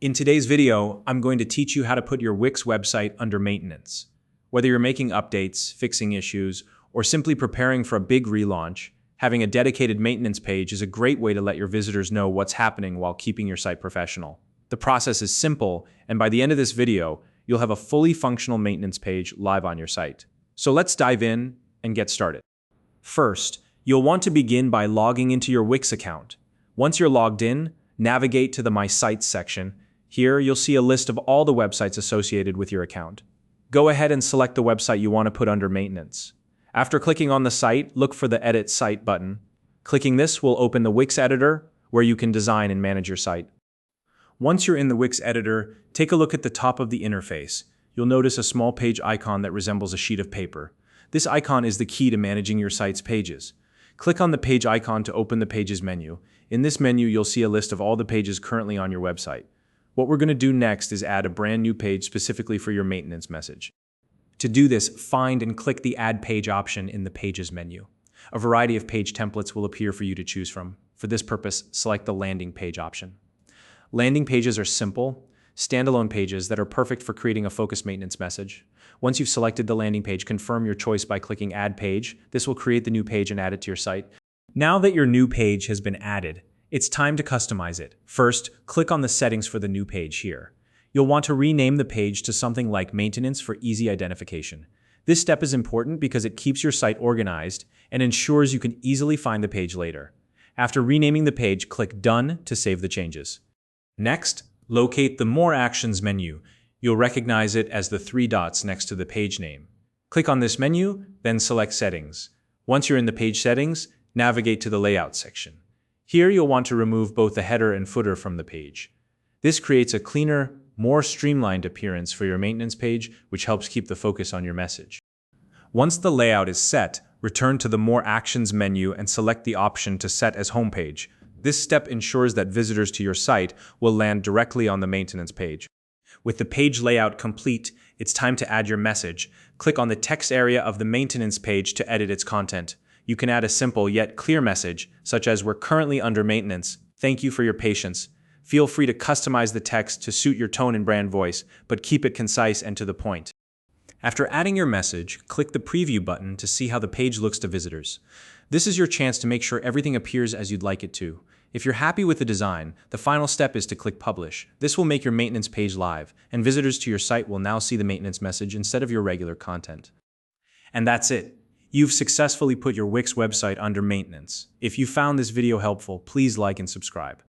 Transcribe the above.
In today's video, I'm going to teach you how to put your Wix website under maintenance. Whether you're making updates, fixing issues, or simply preparing for a big relaunch, having a dedicated maintenance page is a great way to let your visitors know what's happening while keeping your site professional. The process is simple, and by the end of this video, you'll have a fully functional maintenance page live on your site. So let's dive in and get started. First, you'll want to begin by logging into your Wix account. Once you're logged in, navigate to the My Sites section. Here, you'll see a list of all the websites associated with your account. Go ahead and select the website you want to put under maintenance. After clicking on the site, look for the Edit Site button. Clicking this will open the Wix editor, where you can design and manage your site. Once you're in the Wix editor, take a look at the top of the interface. You'll notice a small page icon that resembles a sheet of paper. This icon is the key to managing your site's pages. Click on the page icon to open the Pages menu. In this menu, you'll see a list of all the pages currently on your website. What we're going to do next is add a brand new page specifically for your maintenance message. To do this, find and click the Add Page option in the Pages menu. A variety of page templates will appear for you to choose from. For this purpose, select the Landing Page option. Landing pages are simple, standalone pages that are perfect for creating a focused maintenance message. Once you've selected the landing page, confirm your choice by clicking Add Page. This will create the new page and add it to your site. Now that your new page has been added, it's time to customize it. First, click on the settings for the new page here. You'll want to rename the page to something like Maintenance for easy identification. This step is important because it keeps your site organized and ensures you can easily find the page later. After renaming the page, click Done to save the changes. Next, locate the More Actions menu. You'll recognize it as the three dots next to the page name. Click on this menu, then select Settings. Once you're in the page settings, navigate to the Layout section. Here you'll want to remove both the header and footer from the page. This creates a cleaner, more streamlined appearance for your maintenance page, which helps keep the focus on your message. Once the layout is set, return to the More Actions menu and select the option to set as homepage. This step ensures that visitors to your site will land directly on the maintenance page. With the page layout complete, it's time to add your message. Click on the text area of the maintenance page to edit its content. You can add a simple yet clear message, such as "We're currently under maintenance. Thank you for your patience." Feel free to customize the text to suit your tone and brand voice, but keep it concise and to the point. After adding your message, click the Preview button to see how the page looks to visitors. This is your chance to make sure everything appears as you'd like it to. If you're happy with the design, the final step is to click Publish. This will make your maintenance page live, and visitors to your site will now see the maintenance message instead of your regular content. And that's it. You've successfully put your Wix website under maintenance. If you found this video helpful, please like and subscribe.